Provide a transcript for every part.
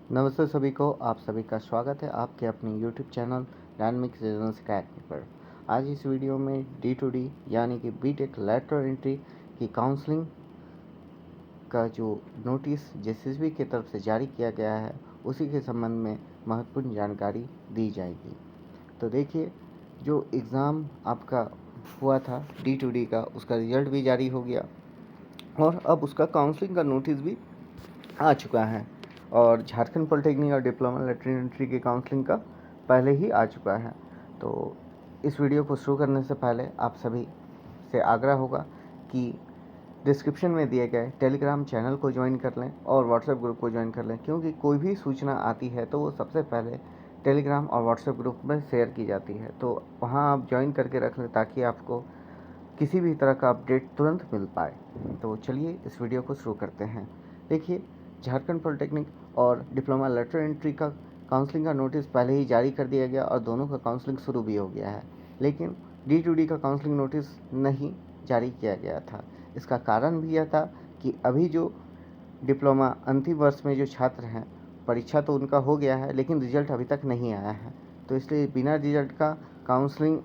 नमस्ते सभी को, आप सभी का स्वागत है आपके अपने YouTube channel dynamic reasons academy पर। आज इस वीडियो में D2D यानी कि बीटेक लेटरल एंट्री की काउंसलिंग का जो नोटिस जेसीबी की तरफ से जारी किया गया है उसी के संबंध में महत्वपूर्ण जानकारी दी जाएगी। तो देखिए, जो एग्ज़ाम आपका हुआ था D2D का, उसका रिजल्ट भी जारी हो गया और अब उसका काउंसलिंग का नोटिस भी आ चुका है और झारखंड पॉलिटेक्निक और डिप्लोमा लेटरल एंट्री की काउंसलिंग का पहले ही आ चुका है। तो इस वीडियो को शुरू करने से पहले आप सभी से आग्रह होगा कि डिस्क्रिप्शन में दिए गए टेलीग्राम चैनल को ज्वाइन कर लें और व्हाट्सएप ग्रुप को ज्वाइन कर लें, क्योंकि कोई भी सूचना आती है तो वो सबसे पहले टेलीग्राम और व्हाट्सएप ग्रुप में शेयर की जाती है। तो वहाँ आप ज्वाइन करके रख लें ताकि आपको किसी भी तरह का अपडेट तुरंत मिल पाए। तो चलिए इस वीडियो को शुरू करते हैं। देखिए, झारखंड पॉलिटेक्निक और डिप्लोमा लेटरल एंट्री का काउंसलिंग का नोटिस पहले ही जारी कर दिया गया और दोनों का काउंसलिंग शुरू भी हो गया है, लेकिन D2D का काउंसलिंग नोटिस नहीं जारी किया गया था। इसका कारण भी यह था कि अभी जो डिप्लोमा अंतिम वर्ष में जो छात्र हैं, परीक्षा तो उनका हो गया है लेकिन रिजल्ट अभी तक नहीं आया है, तो इसलिए बिना रिजल्ट का काउंसलिंग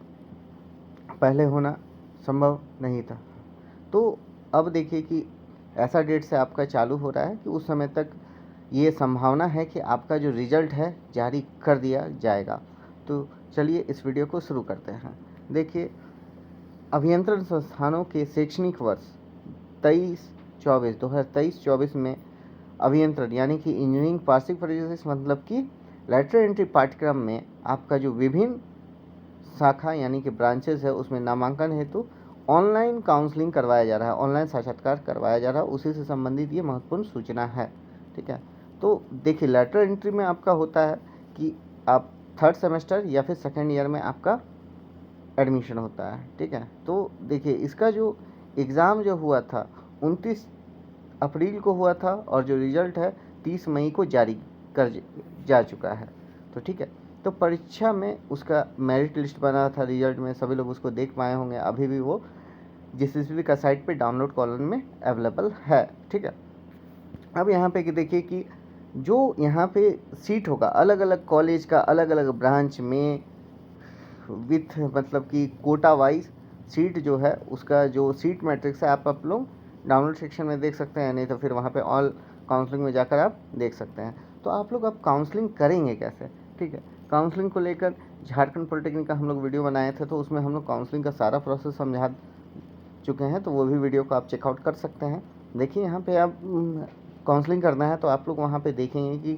पहले होना संभव नहीं था। तो अब देखिए कि ऐसा डेट से आपका चालू हो रहा है कि उस समय तक ये संभावना है कि आपका जो रिजल्ट है जारी कर दिया जाएगा। तो चलिए इस वीडियो को शुरू करते हैं। देखिए, अभियंत्रण संस्थानों के शैक्षणिक वर्ष 2023-24 में अभियंत्रण यानी कि इंजीनियरिंग वार्षिक प्रवेश मतलब कि लेटरल एंट्री पाठ्यक्रम में आपका जो विभिन्न शाखा यानी कि ब्रांचेस है उसमें नामांकन हेतु ऑनलाइन काउंसलिंग करवाया जा रहा है, ऑनलाइन साक्षात्कार करवाया जा रहा है। उसी से संबंधित ये महत्वपूर्ण सूचना है। ठीक है, तो देखिए, लेटरल एंट्री में आपका होता है कि आप थर्ड सेमेस्टर या फिर सेकेंड ईयर में आपका एडमिशन होता है। ठीक है, तो देखिए, इसका जो एग्ज़ाम जो हुआ था 29 अप्रैल को हुआ था और जो रिजल्ट है 30 मई को जारी कर जा चुका है। तो ठीक है, तो परीक्षा में उसका मेरिट लिस्ट बना था, रिजल्ट में सभी लोग उसको देख पाए होंगे। अभी भी वो जेसीबी का साइट पे डाउनलोड कॉलम में अवेलेबल है। ठीक है, अब यहाँ पे कि देखिए कि जो यहाँ पे सीट होगा अलग अलग कॉलेज का अलग अलग ब्रांच में विथ मतलब कि कोटा वाइज सीट जो है उसका जो सीट मैट्रिक्स है आप लोग डाउनलोड सेक्शन में देख सकते हैं, नहीं तो फिर वहाँ पे ऑल काउंसलिंग में जाकर आप देख सकते हैं। तो आप लोग अब काउंसलिंग करेंगे कैसे? ठीक है, काउंसलिंग को लेकर झारखंड पॉलिटेक्निक का हम लोग वीडियो बनाए थे, तो उसमें हम लोग काउंसलिंग का सारा प्रोसेस समझा चुके हैं, तो वो भी वीडियो को आप चेकआउट कर सकते हैं। देखिए, यहाँ पे आप काउंसलिंग करना है तो आप लोग वहाँ पे देखेंगे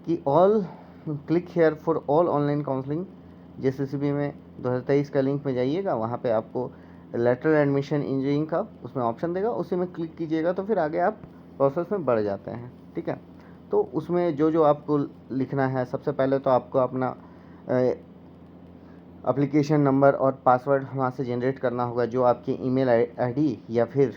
कि all click here for all online counselling JCB में 2023 का लिंक में जाइएगा, वहाँ पे आपको लेटरल एडमिशन इंजीनियरिंग का उसमें ऑप्शन देगा, उसी में क्लिक कीजिएगा तो फिर आगे आप प्रोसेस में बढ़ जाते हैं। ठीक है, तो उसमें जो जो आपको लिखना है, सबसे पहले तो आपको अपना एप्लीकेशन नंबर और पासवर्ड वहाँ से जनरेट करना होगा, जो आपकी ईमेल आईडी या फिर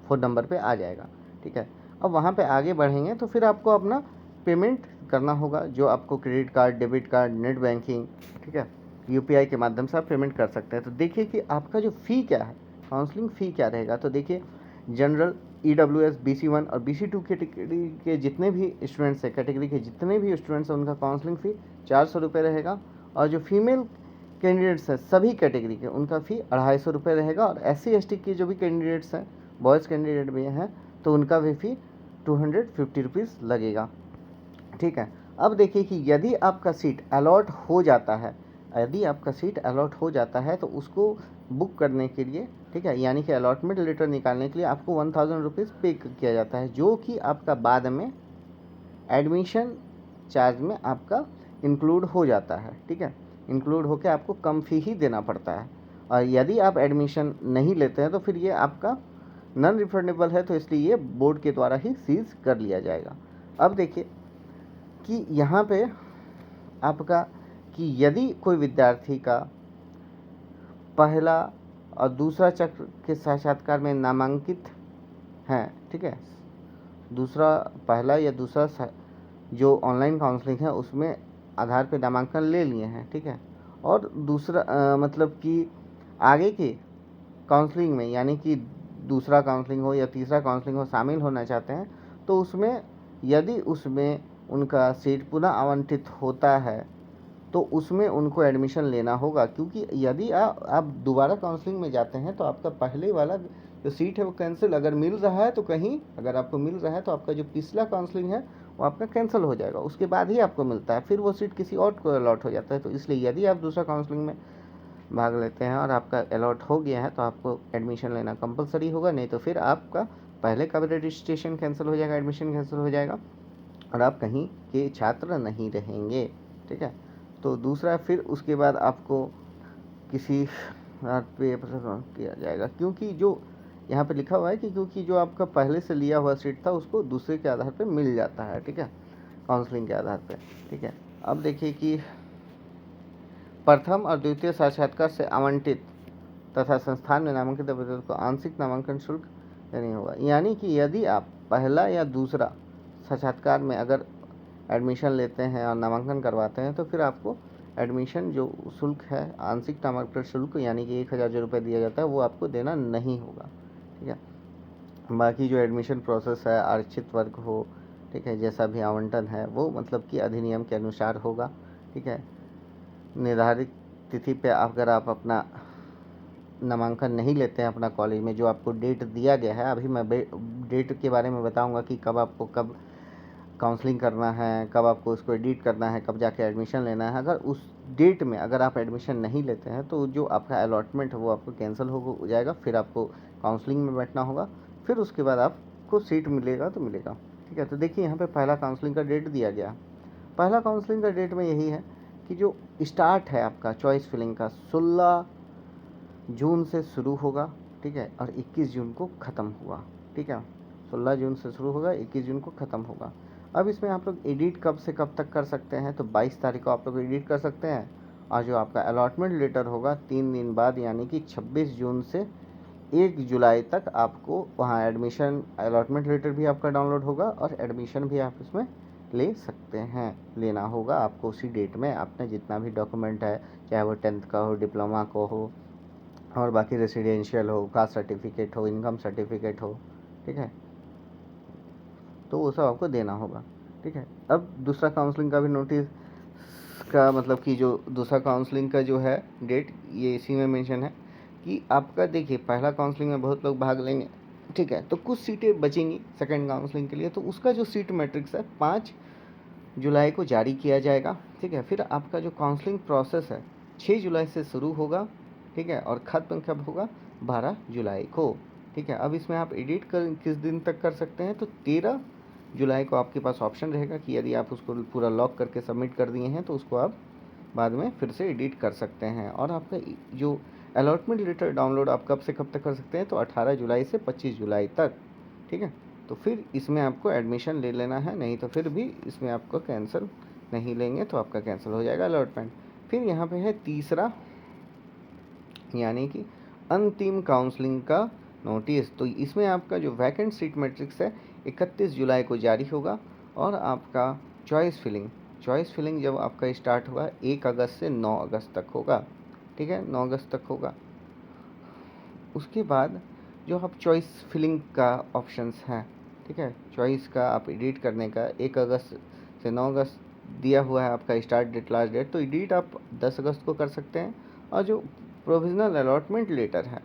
फ़ोन नंबर पे आ जाएगा। ठीक है, अब वहाँ पे आगे बढ़ेंगे तो फिर आपको अपना पेमेंट करना होगा, जो आपको credit card, debit card, net banking, ठीक है, यूपीआई के माध्यम से आप पेमेंट कर सकते हैं। तो देखिए कि आपका जो फ़ी क्या है, काउंसलिंग फ़ी क्या रहेगा। तो देखिए, जनरल, EWS, BC1 और BC2 कैटेगरी के जितने भी स्टूडेंट्स हैं, कैटेगरी के जितने भी स्टूडेंट्स हैं, उनका काउंसलिंग फ़ी 400 रुपये रहेगा। और जो फीमेल कैंडिडेट्स हैं सभी कैटेगरी के, उनका फ़ी 250 रुपये रहेगा। और SC ST के जो भी कैंडिडेट्स हैं, बॉयज़ कैंडिडेट भी हैं, तो उनका भी फ़ी 250 रुपीज़ लगेगा। ठीक है, अब देखिए कि यदि आपका सीट अलॉट हो जाता है, यदि आपका सीट अलॉट हो जाता है तो उसको बुक करने के लिए, ठीक है, यानी कि अलॉटमेंट लेटर निकालने के लिए आपको 1000 रुपीज़ पे किया जाता है, जो कि आपका बाद में एडमिशन चार्ज में आपका इंक्लूड हो जाता है। ठीक है, इंक्लूड होकर आपको कम फ़ी ही देना पड़ता है। और यदि आप एडमिशन नहीं लेते हैं तो फिर ये आपका नॉन रिफंडेबल है, तो इसलिए ये बोर्ड के द्वारा ही सीज कर लिया जाएगा। अब देखिए कि यहाँ पे आपका कि यदि कोई विद्यार्थी का पहला और दूसरा चक्र के साक्षात्कार में नामांकित हैं, ठीक है, दूसरा पहला या दूसरा जो ऑनलाइन काउंसलिंग है उसमें आधार पे नामांकन ले लिए हैं, ठीक है, और दूसरा मतलब कि आगे के काउंसलिंग में यानी कि दूसरा काउंसलिंग हो या तीसरा काउंसलिंग हो शामिल होना चाहते हैं, तो उसमें यदि उसमें उनका सीट पुनः आवंटित होता है तो उसमें उनको एडमिशन लेना होगा, क्योंकि यदि आप दोबारा काउंसलिंग में जाते हैं तो आपका पहले वाला जो सीट है वो कैंसिल अगर मिल रहा है तो कहीं अगर आपको मिल रहा है तो आपका जो पिछला काउंसलिंग है वो आपका कैंसिल हो जाएगा, उसके बाद ही आपको मिलता है, फिर वो सीट किसी और को अलॉट हो जाता है। तो इसलिए यदि आप दूसरा काउंसलिंग में भाग लेते हैं और आपका अलॉट हो गया है तो आपको एडमिशन लेना कंपलसरी होगा, नहीं तो फिर आपका पहले का भी रजिस्ट्रेशन कैंसिल हो जाएगा, एडमिशन कैंसिल हो जाएगा और आप कहीं के छात्र नहीं रहेंगे। ठीक है, तो दूसरा फिर उसके बाद आपको किसी पे किया जाएगा, क्योंकि जो यहाँ पे लिखा हुआ है कि क्योंकि जो आपका पहले से लिया हुआ सीट था उसको दूसरे के आधार पे मिल जाता है। ठीक है, काउंसलिंग के आधार पे। ठीक है, अब देखिए कि प्रथम और द्वितीय साक्षात्कार से आवंटित तथा संस्थान में नामांकित अभ्यर्थियों को आंशिक नामांकन शुल्क देना होगा। यानी कि यदि आप पहला या दूसरा साक्षात्कार में अगर एडमिशन लेते हैं और नामांकन करवाते हैं तो फिर आपको एडमिशन जो शुल्क है आंशिक नामांकन शुल्क यानी कि 1000 रुपये दिया जाता है वो आपको देना नहीं होगा। ठीक है, बाकी जो एडमिशन प्रोसेस है आरक्षित वर्ग हो, ठीक है, जैसा भी आवंटन है वो मतलब कि अधिनियम के अनुसार होगा। ठीक है, निर्धारित तिथि पे अगर आप अपना नामांकन नहीं लेते हैं अपना कॉलेज में, जो आपको डेट दिया गया है, अभी मैं डेट के बारे में बताऊंगा कि कब आपको कब काउंसलिंग करना है, कब आपको उसको एडिट करना है, कब जाके एडमिशन लेना है। अगर उस डेट में अगर आप एडमिशन नहीं लेते हैं तो जो आपका अलॉटमेंट है वो आपको कैंसिल हो जाएगा, फिर आपको काउंसलिंग में बैठना होगा, फिर उसके बाद आपको सीट मिलेगा तो मिलेगा। ठीक है, तो देखिए यहाँ पे पहला काउंसलिंग का डेट दिया गया। पहला काउंसलिंग का डेट में यही है कि जो स्टार्ट है आपका चॉइस फिलिंग का 16 जून से शुरू होगा। ठीक है, और 21 जून को ख़त्म हुआ। ठीक है, 16 जून से शुरू होगा, 21 जून को ख़त्म होगा। अब इसमें आप लोग एडिट कब से कब तक कर सकते हैं, तो 22 तारीख को आप लोग एडिट कर सकते हैं, और जो आपका अलॉटमेंट लेटर होगा 3 दिन बाद यानी कि 26 जून से 1 जुलाई तक आपको वहाँ एडमिशन अलॉटमेंट लेटर भी आपका डाउनलोड होगा और एडमिशन भी आप इसमें ले सकते हैं। लेना होगा आपको उसी डेट में, आपने जितना भी डॉक्यूमेंट है, चाहे वो 10th का हो, डिप्लोमा को हो, और बाकी रेसिडेंशियल हो, कास्ट सर्टिफिकेट हो, इनकम सर्टिफिकेट हो। ठीक है, तो वो सब आपको देना होगा। ठीक है, अब दूसरा काउंसलिंग का भी नोटिस का मतलब कि जो दूसरा काउंसलिंग का जो है डेट ये इसी में मेंशन है कि आपका देखिए पहला काउंसलिंग में बहुत लोग भाग लेंगे। ठीक है, तो कुछ सीटें बचेंगी सेकंड काउंसलिंग के लिए, तो उसका जो सीट मैट्रिक्स है 5 जुलाई को जारी किया जाएगा। ठीक है, फिर आपका जो काउंसलिंग प्रोसेस है 6 जुलाई से शुरू होगा। ठीक है, और ख़त्म कब होगा, 12 जुलाई को। ठीक है, अब इसमें आप एडिट कर किस दिन तक कर सकते हैं, तो 13 जुलाई को आपके पास ऑप्शन रहेगा कि यदि आप उसको पूरा लॉक करके सबमिट कर दिए हैं तो उसको आप बाद में फिर से एडिट कर सकते हैं। और आपका जो अलॉटमेंट लेटर डाउनलोड आप कब से कब तक कर सकते हैं, तो 18 जुलाई से 25 जुलाई तक। ठीक है, तो फिर इसमें आपको एडमिशन ले लेना है, नहीं तो फिर भी इसमें आपको कैंसिल नहीं लेंगे तो आपका कैंसिल हो जाएगा अलॉटमेंट। फिर यहाँ पे है तीसरा यानी कि अंतिम काउंसलिंग का नोटिस, तो इसमें आपका जो वैकेंट सीट मैट्रिक्स है 31 जुलाई को जारी होगा और आपका चॉइस फिलिंग जब आपका स्टार्ट हुआ 1 अगस्त से 9 अगस्त तक होगा। ठीक है, 9 अगस्त तक होगा। उसके बाद जो आप चॉइस फिलिंग का ऑप्शंस हैं, ठीक है, चॉइस का आप एडिट करने का 1 अगस्त से 9 अगस्त दिया हुआ है आपका स्टार्ट डेट लास्ट डेट, तो एडिट आप 10 अगस्त को कर सकते हैं, और जो प्रोविज़नल अलॉटमेंट लेटर है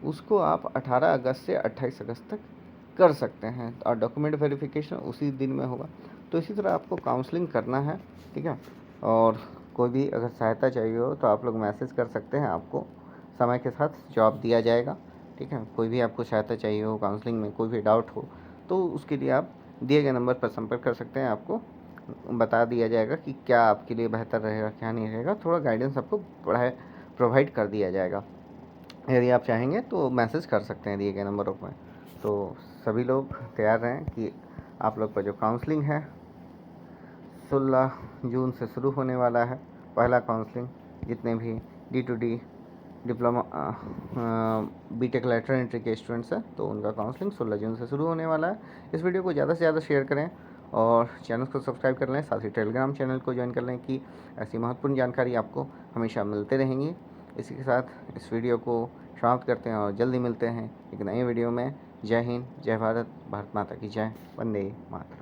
उसको आप 18 अगस्त से 28 अगस्त तक कर सकते हैं, और डॉक्यूमेंट वेरिफिकेशन उसी दिन में होगा। तो इसी तरह आपको काउंसलिंग करना है। ठीक है, और कोई भी अगर सहायता चाहिए हो तो आप लोग मैसेज कर सकते हैं, आपको समय के साथ जवाब दिया जाएगा। ठीक है, कोई भी आपको सहायता चाहिए हो, काउंसलिंग में कोई भी डाउट हो तो उसके लिए आप दिए गए नंबर पर संपर्क कर सकते हैं, आपको बता दिया जाएगा कि क्या आपके लिए बेहतर रहेगा क्या नहीं रहेगा, थोड़ा गाइडेंस आपको प्रोवाइड कर दिया जाएगा। यदि आप चाहेंगे तो मैसेज कर सकते हैं दिए गए नंबरों पर। तो सभी लोग तैयार रहें कि आप लोग का जो काउंसलिंग है 16 जून से शुरू होने वाला है। पहला काउंसलिंग जितने भी D2D diploma BTech lateral entry के स्टूडेंट्स हैं तो उनका काउंसलिंग 16 जून से शुरू होने वाला है। इस वीडियो को ज़्यादा से ज़्यादा शेयर करें और चैनल को सब्सक्राइब कर लें, साथ ही टेलीग्राम चैनल को ज्वाइन कर लें कि ऐसी महत्वपूर्ण जानकारी आपको हमेशा मिलते रहेंगी। इसी के साथ इस वीडियो को समाप्त करते हैं और जल्दी मिलते हैं एक नए वीडियो में। जय हिंद, जय भारत, भारत माता की जय, वंदे मातरम।